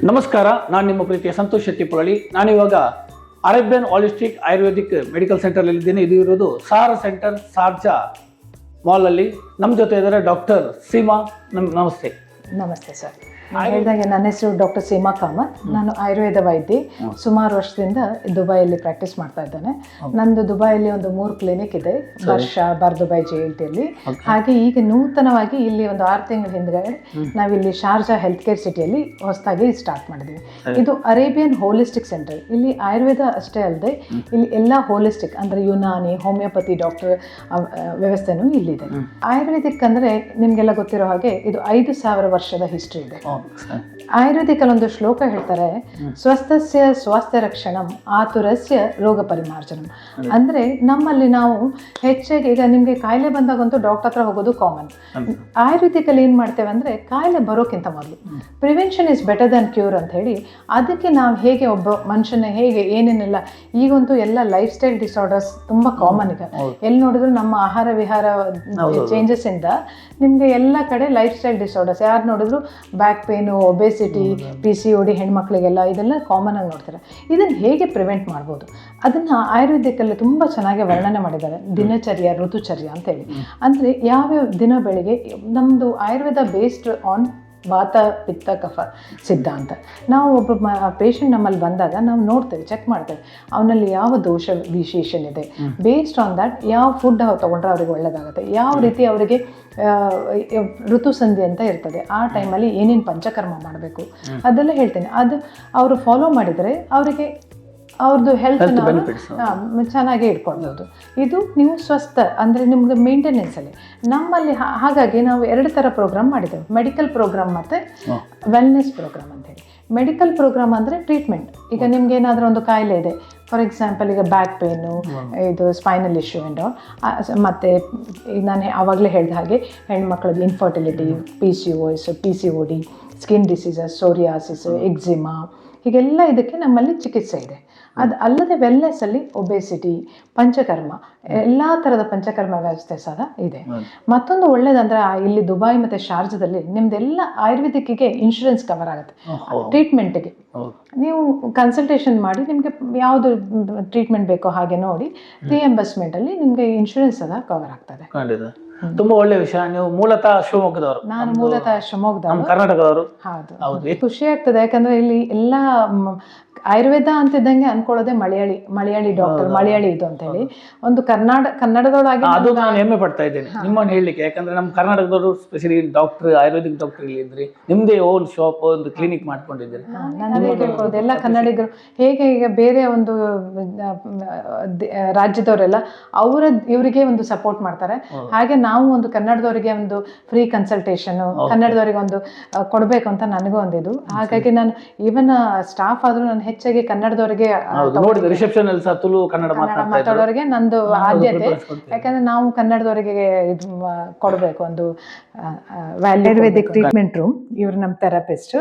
ನಮಸ್ಕಾರ, ನಾನು ನಿಮ್ಮ ಪ್ರೀತಿಯ ಸಂತೋಷ್ ಶೆಟ್ಟಿ ಪುರಳಿ. ನಾನಿವಾಗ Arabian holistic Ayurvedic medical centre ಇದ್ದೀನಿ. ಇದು ಇರೋದು ಸಾರಾ ಸೆಂಟರ್, ಶಾರ್ಜಾ ಮಾಲಲ್ಲಿ. ನಮ್ಮ ಜೊತೆ ಇದ್ದಾರೆ ಡಾಕ್ಟರ್ ಸೀಮಾ. ನಮಸ್ತೆ. ನಮಸ್ತೆ ಸರ್. ಹೇಳಿದಾಗೆ ನನ್ನ ಹೆಸರು ಡಾಕ್ಟರ್ ಸೀಮಾ ಕಾಮತ್. ನಾನು ಆಯುರ್ವೇದ ವೈದ್ಯೆ. ಸುಮಾರು ವರ್ಷದಿಂದ ದುಬೈಯಲ್ಲಿ ಪ್ರಾಕ್ಟೀಸ್ ಮಾಡ್ತಾ ಇದ್ದೇನೆ. ನಂದು ದುಬೈಯಲ್ಲಿ ಒಂದು 3 ಕ್ಲಿನಿಕ್ ಇದೆ, ವರ್ಷ ದುಬೈ JLTಯಲ್ಲಿ. ಹಾಗೆ ಈಗ ನೂತನವಾಗಿ ಇಲ್ಲಿ ಒಂದು 6 ತಿಂಗಳ ಹಿಂದ್ಗಡೆ ನಾವಿಲ್ಲಿ ಶಾರ್ಜಾ ಹೆಲ್ತ್ ಕೇರ್ ಸಿಟಿಯಲ್ಲಿ ಹೊಸದಾಗಿ ಸ್ಟಾರ್ಟ್ ಮಾಡಿದ್ವಿ. ಇದು ಅರೇಬಿಯನ್ ಹೋಲಿಸ್ಟಿಕ್ ಸೆಂಟರ್. ಇಲ್ಲಿ ಆಯುರ್ವೇದ ಅಷ್ಟೇ ಅಲ್ಲದೆ ಇಲ್ಲಿ ಎಲ್ಲ ಹೋಲಿಸ್ಟಿಕ್ ಅಂದರೆ ಯುನಾನಿ, ಹೋಮಿಯೋಪತಿ ಡಾಕ್ಟರ್ ವ್ಯವಸ್ಥೆನೂ ಇಲ್ಲಿದೆ. ಆಯುರ್ವೇದಿಕ್ ಅಂದರೆ ನಿಮಗೆಲ್ಲ ಗೊತ್ತಿರೋ ಹಾಗೆ ಇದು 5,000 ವರ್ಷದ ಹಿಸ್ಟ್ರಿ ಇದೆ. ಆಯುರ್ವೇದಿಕಲ್ಲಿ ಒಂದು ಶ್ಲೋಕ ಹೇಳ್ತಾರೆ, ಸ್ವಸ್ಥಸ್ಯ ಸ್ವಾಸ್ಥ್ಯ ರಕ್ಷಣಂ ಆತುರಸ್ಯ ರೋಗ ಪರಿಮಾರ್ಜನಂ. ಅಂದರೆ ನಮ್ಮಲ್ಲಿ ನಾವು ಹೆಚ್ಚಾಗಿ ಈಗ ನಿಮಗೆ ಕಾಯಿಲೆ ಬಂದಾಗಂತೂ ಡಾಕ್ಟರ್ ಹತ್ರ ಹೋಗೋದು ಕಾಮನ್. ಆಯುರ್ವೇದಿಕಲ್ಲಿ ಏನು ಮಾಡ್ತೇವೆ ಅಂದರೆ ಕಾಯಿಲೆ ಬರೋಕ್ಕಿಂತ ಮೊದಲು prevention is better than cure ಅಂತ ಹೇಳಿ, ಅದಕ್ಕೆ ನಾವು ಹೇಗೆ ಒಬ್ಬ ಮನುಷ್ಯನ ಹೇಗೆ ಏನೇನೆಲ್ಲ ಈಗಂತೂ ಎಲ್ಲ ಲೈಫ್ ಸ್ಟೈಲ್ ಡಿಸಾರ್ಡರ್ಸ್ ತುಂಬ ಕಾಮನ್ ಇದೆ. ಎಲ್ಲಿ ನೋಡಿದ್ರು ನಮ್ಮ ಆಹಾರ ವಿಹಾರ ಚೇಂಜಸ್ ಇಂದ ನಿಮಗೆ ಎಲ್ಲ ಕಡೆ ಲೈಫ್ ಸ್ಟೈಲ್ ಡಿಸಾರ್ಡರ್ಸ್. ಯಾರು ನೋಡಿದ್ರು ಬ್ಯಾಕ್ ಪೇನು, ಒಬೆಸಿಟಿ, PCOD ಹೆಣ್ಮಕ್ಳಿಗೆಲ್ಲ ಇದೆಲ್ಲ ಕಾಮನ್ ಆಗಿ ನೋಡ್ತಾರೆ. ಇದನ್ನು ಹೇಗೆ ಪ್ರಿವೆಂಟ್ ಮಾಡ್ಬೋದು ಅದನ್ನು ಆಯುರ್ವೇದಿಕಲ್ಲಿ ತುಂಬ ಚೆನ್ನಾಗಿ ವರ್ಣನೆ ಮಾಡಿದ್ದಾರೆ. ದಿನಚರ್ಯ, ಋತುಚರ್ಯ ಅಂತೇಳಿ. ಅಂದರೆ ಯಾವ್ಯಾವ ದಿನ ಬೆಳಿಗ್ಗೆ ನಮ್ಮದು ಆಯುರ್ವೇದ ಬೇಸ್ಡ್ ಆನ್ ವಾತ, ಪಿತ್ತ, ಕಫ ಸಿದ್ಧಾಂತ. ನಾವು ಒಬ್ಬ ಪೇಷಂಟ್ ನಮ್ಮಲ್ಲಿ ಬಂದಾಗ ನಾವು ನೋಡ್ತೇವೆ, ಚೆಕ್ ಮಾಡ್ತೇವೆ ಅವನಲ್ಲಿ ಯಾವ ದೋಷ ವಿಶೇಷ ಇದೆ. ಬೇಸ್ಡ್ ಆನ್ ದ್ಯಾಟ್ ಯಾವ ಫುಡ್ ತೊಗೊಂಡ್ರೆ ಅವ್ರಿಗೆ ಒಳ್ಳೆಯದಾಗುತ್ತೆ, ಯಾವ ರೀತಿ ಅವರಿಗೆ ಋತುಸಂಧಿ ಅಂತ ಇರ್ತದೆ, ಆ ಟೈಮಲ್ಲಿ ಏನೇನು ಪಂಚಕರ್ಮ ಮಾಡಬೇಕು ಅದೆಲ್ಲ ಹೇಳ್ತೇನೆ. ಅದು ಅವರು ಫಾಲೋ ಮಾಡಿದರೆ ಅವರಿಗೆ ಅವ್ರದ್ದು ಹೆಲ್ತ್ನ ಚೆನ್ನಾಗಿ ಇಟ್ಕೊಳ್ಬೋದು. ಇದು ನೀವು ಸ್ವಸ್ಥ ಅಂದರೆ ನಿಮ್ಗೆ ಮೇಂಟೆನೆನ್ಸಲ್ಲಿ ನಮ್ಮಲ್ಲಿ. ಹಾಗಾಗಿ ನಾವು 2 ಥರ ಪ್ರೋಗ್ರಾಮ್ ಮಾಡಿದ್ದೇವೆ, ಮೆಡಿಕಲ್ ಪ್ರೋಗ್ರಾಮ್ ಮತ್ತು ವೆಲ್ನೆಸ್ ಪ್ರೋಗ್ರಾಮ್ ಅಂತೇಳಿ. ಮೆಡಿಕಲ್ ಪ್ರೋಗ್ರಾಮ್ ಅಂದರೆ ಟ್ರೀಟ್ಮೆಂಟ್. ಈಗ ನಿಮ್ಗೆ ಏನಾದರೂ ಒಂದು ಕಾಯಿಲೆ ಇದೆ, ಫಾರ್ ಎಕ್ಸಾಂಪಲ್ ಈಗ ಬ್ಯಾಕ್ ಪೇನು, ಇದು ಸ್ಪೈನಲ್ ಇಶ್ಯೂ ಆ್ಯಂಡ್ ಮತ್ತು ಈಗ ನಾನು ಆವಾಗಲೇ ಹೇಳಿದ ಹಾಗೆ ಹೆಣ್ಮಕ್ಳದ್ದು infertility, PCOS, PCOD, skin diseases, psoriasis, eczema, ಹೀಗೆಲ್ಲ ಇದಕ್ಕೆ ನಮ್ಮಲ್ಲಿ ಚಿಕಿತ್ಸೆ ಇದೆ. ಅದು ಅಲ್ಲದೆ ವೆಲ್ನೆಸ್ಸಲ್ಲಿ ಒಬೆಸಿಟಿ, ಪಂಚಕರ್ಮ, ಎಲ್ಲ ಥರದ ಪಂಚಕರ್ಮ ವ್ಯವಸ್ಥೆ ಸಹ ಇದೆ. ಮತ್ತೊಂದು ಒಳ್ಳೇದಂದರೆ ಇಲ್ಲಿ ದುಬೈ ಮತ್ತು ಶಾರ್ಜಾದಲ್ಲಿ ನಿಮ್ದೆಲ್ಲ ಆಯುರ್ವೇದಿಕ್ಕಿಗೆ ಇನ್ಶೂರೆನ್ಸ್ ಕವರ್ ಆಗುತ್ತೆ. ಟ್ರೀಟ್ಮೆಂಟಿಗೆ ನೀವು ಕನ್ಸಲ್ಟೇಷನ್ ಮಾಡಿ ನಿಮಗೆ ಯಾವುದು ಟ್ರೀಟ್ಮೆಂಟ್ ಬೇಕೋ ಹಾಗೆ ನೋಡಿ ರಿಯಂಬರ್ಸ್ಮೆಂಟಲ್ಲಿ ನಿಮಗೆ ಇನ್ಶೂರೆನ್ಸ್ ಸಹ ಕವರ್ ಆಗ್ತದೆ. ತುಂಬಾ ಒಳ್ಳೆ ವಿಷಯ. ನೀವು ಮೂಲತಃ ಶಿವಮೊಗ್ಗದವರು? ನಾನು ಮೂಲತಃ ಶಿವಮೊಗ್ಗದವರು, ಕರ್ನಾಟಕದವರು. ಹೌದು. ಖುಷಿ ಆಗ್ತದೆ, ಯಾಕಂದ್ರೆ ಇಲ್ಲಿ ಎಲ್ಲ ಆಯುರ್ವೇದ ಅಂತಿದ್ದಂಗೆ ಅನ್ಕೊಳ್ಳೋದೆ ಮಲಯಾಳಿ ಡಾಕ್ಟರ್, ಮಲಯಾಳಿ ಇದು ಅಂತ ಹೇಳಿ. ಒಂದು ಕನ್ನಡದೊಳಗೆ ಅದು ನಾನು ಹೆಮ್ಮೆ ಪಡ್ತಾ ಇದ್ದೇನೆ ನಿಮ್ಮನ್ನು ಹೇಳಲಿಕ್ಕೆ. ಯಾಕಂದ್ರೆ ನಮ್ಮ ಕರ್ನಾಟಕದವರು ಸ್ಪೆಷಲಿ ಡಾಕ್ಟರ್, ಆಯುರ್ವೇದಿಕ್ ಡಾಕ್ಟರ್ ಇಲ್ಲಿ ಇದ್ರಿ, ನಿಮ್ದೇ ಓನ್ ಶಾಪ್, ಒಂದು ಕ್ಲಿನಿಕ್ ಮಾಡ್ಕೊಂಡಿದ್ದೀರಿ. ನಾನು ಕೇಳ್ಕೊಳ್ಳೋದು ಎಲ್ಲ ಕನ್ನಡಿಗರು ಹೇಗೆ ಈಗ ಬೇರೆ ಒಂದು ರಾಜ್ಯದವರೆಲ್ಲ ಇವರಿಗೆ ಒಂದು ಸಪೋರ್ಟ್ ಮಾಡ್ತಾರೆ, ಹಾಗೆ ನಾವು ಒಂದು ಕನ್ನಡದವರಿಗೆ ಒಂದು ಫ್ರೀ ಕನ್ಸಲ್ಟೇಷನ್, ಕನ್ನಡದವರಿಗೆ ಒಂದು ಕೊಡಬೇಕು ಅಂತ ನನಗೂ ಒಂದಿದು. ಹಾಗಾಗಿ ನಾನು ಈವನ್ ಸ್ಟಾಫ್ ಆದ್ರೂ ನಾನು ಹೆಚ್ಚಾಗಿ ಕನ್ನಡದವರಿಗೆ ರಿಸೆಪ್ಷನ್ ಅಲ್ಲಿ ತುಳು ಕನ್ನಡ ಮಾತಾಡೋರಿಗೆ ನಂದು ಆದ್ಯತೆ. ಯಾಕಂದ್ರೆ ನಾವು ಕನ್ನಡದವರಿಗೆ ಇದು ಕೊಡಬೇಕು ಒಂದು ಆಯುರ್ವೇದಿಕ್ ಟ್ರೀಟ್ಮೆಂಟ್ ರೂಮ್. ಇವರು ನಮ್ಮ ಥೆರಪಿಸ್ಟ್.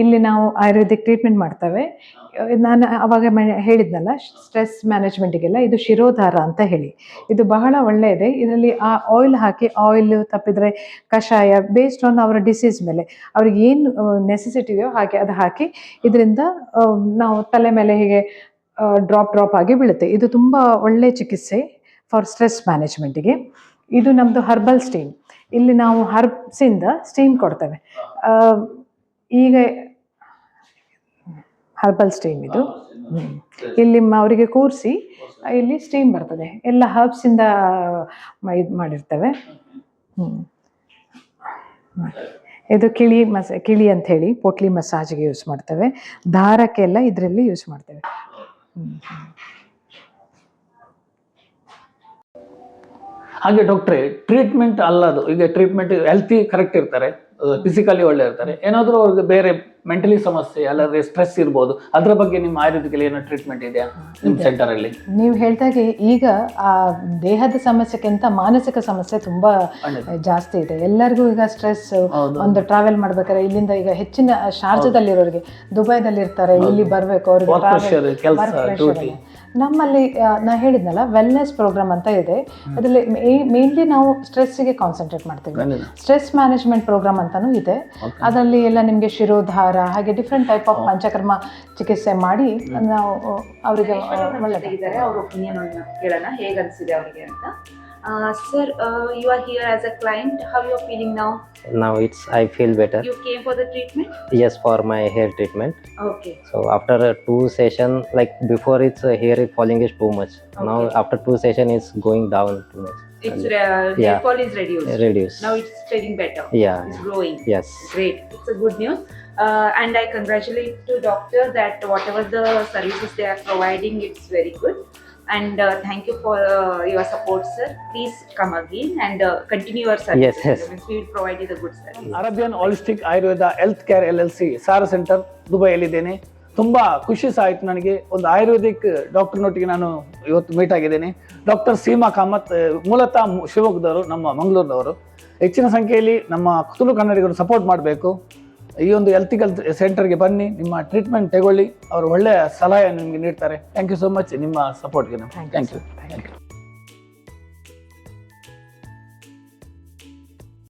ಇಲ್ಲಿ ನಾವು ಆಯುರ್ವೇದಿಕ್ ಟ್ರೀಟ್ಮೆಂಟ್ ಮಾಡ್ತೇವೆ. ನಾನು ಅವಾಗ ಹೇಳಿದ್ನಲ್ಲ ಸ್ಟ್ರೆಸ್ ಮ್ಯಾನೇಜ್ಮೆಂಟಿಗೆಲ್ಲ ಇದು ಶಿರೋಧಾರ ಅಂತ ಹೇಳಿ, ಇದು ಬಹಳ ಒಳ್ಳೆಯದೆ. ಇದರಲ್ಲಿ ಆ ಆಯಿಲ್ ಹಾಕಿ, ಆಯಿಲ್ ತಪ್ಪಿದ್ರೆ ಕಷಾಯ, ಬೇಸ್ಡ್ ಆನ್ ಅವರ ಡಿಸೀಸ್ ಮೇಲೆ ಅವ್ರಿಗೆ ಏನು ನೆಸೆಸಿಟಿಯೋ ಹಾಗೆ ಅದು ಹಾಕಿ ಇದರಿಂದ ನಾವು ತಲೆ ಮೇಲೆ ಹೀಗೆ ಡ್ರಾಪ್ ಆಗಿ ಬೀಳುತ್ತೆ. ಇದು ತುಂಬ ಒಳ್ಳೆಯ ಚಿಕಿತ್ಸೆ ಫಾರ್ ಸ್ಟ್ರೆಸ್ ಮ್ಯಾನೇಜ್ಮೆಂಟಿಗೆ. ಇದು ನಮ್ಮದು ಹರ್ಬಲ್ ಸ್ಟೀಮ್. ಇಲ್ಲಿ ನಾವು ಹರ್ಬ್ಸಿಂದ ಸ್ಟೀಮ್ ಕೊಡ್ತೇವೆ. ಈಗ ಹರ್ಬಲ್ ಸ್ಟೀಮ್ ಇದು. ಇಲ್ಲಿ ಅವರಿಗೆ ಕೂರಿಸಿ ಇಲ್ಲಿ ಸ್ಟೀಮ್ ಬರ್ತದೆ, ಎಲ್ಲ ಹರ್ಬ್ಸಿಂದ ಇದು ಮಾಡಿರ್ತೇವೆ. ಇದು ಕಿಳಿ ಅಂತ ಹೇಳಿ ಪೊಟ್ಲಿ ಮಸಾಜ್ಗೆ ಯೂಸ್ ಮಾಡ್ತೇವೆ. ದಾರಕ್ಕೆಲ್ಲ ಇದರಲ್ಲಿ ಯೂಸ್ ಮಾಡ್ತೇವೆ. ಹಾಗೆ ಡಾಕ್ಟ್ರೇ, ಟ್ರೀಟ್ಮೆಂಟ್ ಅಲ್ಲದು, ಈಗ ಟ್ರೀಟ್ಮೆಂಟ್ ಹೆಲ್ತಿ ಕರೆಕ್ಟ್ ಇರ್ತಾರೆ, ಫಿಸಿಕಲಿ ಒಳ್ಳೆ ಇರ್ತಾರೆ, ಏನಾದರೂ ಅವ್ರಿಗೆ ಬೇರೆ ಮೆಂಟಲಿ ಸಮಸ್ಯೆ ಅಲ್ಲದೆ ಸ್ಟ್ರೆಸ್ ಇರ್ಬೋದು, ಅದರ ಬಗ್ಗೆ ನಿಮ್ಮ ಆಯುರ್ವೇದಿಕಲ್ಲಿ ಏನೋ ಟ್ರೀಟ್ಮೆಂಟ್ ಇದೆಯಾ ನಿಮ್ಮ ಸೆಂಟರ್ ಅಲ್ಲಿ? ನೀವು ಹೇಳ್ದಾಗೆ ಈಗ ಆ ದೇಹದ ಸಮಸ್ಯೆಗಿಂತ ಮಾನಸಿಕ ಸಮಸ್ಯೆ ತುಂಬಾ ಜಾಸ್ತಿ ಇದೆ. ಎಲ್ಲರಿಗೂ ಈಗ ಸ್ಟ್ರೆಸ್, ಒಂದು ಟ್ರಾವೆಲ್ ಮಾಡ್ಬೇಕಾದ್ರೆ ಇಲ್ಲಿಂದ ಈಗ ಹೆಚ್ಚಿನ ಶಾರ್ಜಾದಲ್ಲಿ ಇರೋರಿಗೆ, ದುಬೈದಲ್ಲಿ ಇರ್ತಾರೆ, ಇಲ್ಲಿ ಬರ್ಬೇಕು ಅವ್ರಿಗೆ ನಮ್ಮಲ್ಲಿ ನಾ ಹೇಳಿದ್ನಲ್ಲ ವೆಲ್ನೆಸ್ ಪ್ರೋಗ್ರಾಮ್ ಅಂತ ಇದೆ. ಅದರಲ್ಲಿ ಮೇನ್ಲಿ ನಾವು ಸ್ಟ್ರೆಸ್ಸಿಗೆ ಕಾನ್ಸಂಟ್ರೇಟ್ ಮಾಡ್ತೀವಿ. ಸ್ಟ್ರೆಸ್ ಮ್ಯಾನೇಜ್ಮೆಂಟ್ ಪ್ರೋಗ್ರಾಮ್ ಅಂತಾನೂ ಇದೆ. ಅದರಲ್ಲಿ ಎಲ್ಲ ನಿಮಗೆ ಶಿರೋಧಾರ ಹಾಗೆ ಡಿಫ್ರೆಂಟ್ ಟೈಪ್ ಆಫ್ ಪಂಚಕರ್ಮ ಚಿಕಿತ್ಸೆ ಮಾಡಿ ನಾವು ಅವರಿಗೆ ಒಳ್ಳೆದಾಗಿದ್ದಾರೆ. ಅವ್ರ ಒಪಿನಿಯನ್ ಕೇಳೋಣ, ಹೇಗೆ ಅನಿಸಿದೆ ಅವರಿಗೆ ಅಂತ. Sir, you are here as a client. How you are feeling now? Now I feel better. You came for the treatment? Yes, for my hair treatment. Okay. So after 2 session, like before it's hair is falling is too much. Now after 2 session it's going down too much. It's hair fall is reduced. Reduced. Now it's getting better. Yeah. It's growing. Yes. Great. It's a good news. And I congratulate to doctor that whatever the services they are providing, it's very good. And thank you for your support, sir. Please come again and continue your service. Yes. We will provide you the good service. Arabian holistic Ayurveda health care LLC ಸಾರ centre ದುಬೈಯಲ್ಲಿದ್ದೇನೆ. ತುಂಬಾ ಖುಷಿ ಆಯಿತು ನನಗೆ. ಒಂದು ಆಯುರ್ವೇದಿಕ್ ಡಾಕ್ಟರ್ನೊಟ್ಟಿಗೆ ನಾನು ಇವತ್ತು meet ಆಗಿದ್ದೇನೆ. Doctor Seema Kamath, ಮೂಲತಃ ಶಿವಮೊಗ್ಗದವರು, ನಮ್ಮ ಮಂಗಳೂರಿನವರು. ಹೆಚ್ಚಿನ ಸಂಖ್ಯೆಯಲ್ಲಿ ನಮ್ಮ ತುಳು ಕನ್ನಡಿಗರು ಸಪೋರ್ಟ್ ಮಾಡಬೇಕು. ಈ ಒಂದು ಹೆಲ್ತ್ ಸೆಂಟರ್ಗೆ ಬನ್ನಿ, ನಿಮ್ಮ ಟ್ರೀಟ್ಮೆಂಟ್ ತಗೊಳ್ಳಿ. ಅವರು ಒಳ್ಳೆಯ ಸಲಹೆ ನಿಮಗೆ ನೀಡ್ತಾರೆ. ಥ್ಯಾಂಕ್ ಯು ಸೋ ಮಚ್ ನಿಮ್ಮ ಸಪೋರ್ಟ್ಗೆ. Thank you.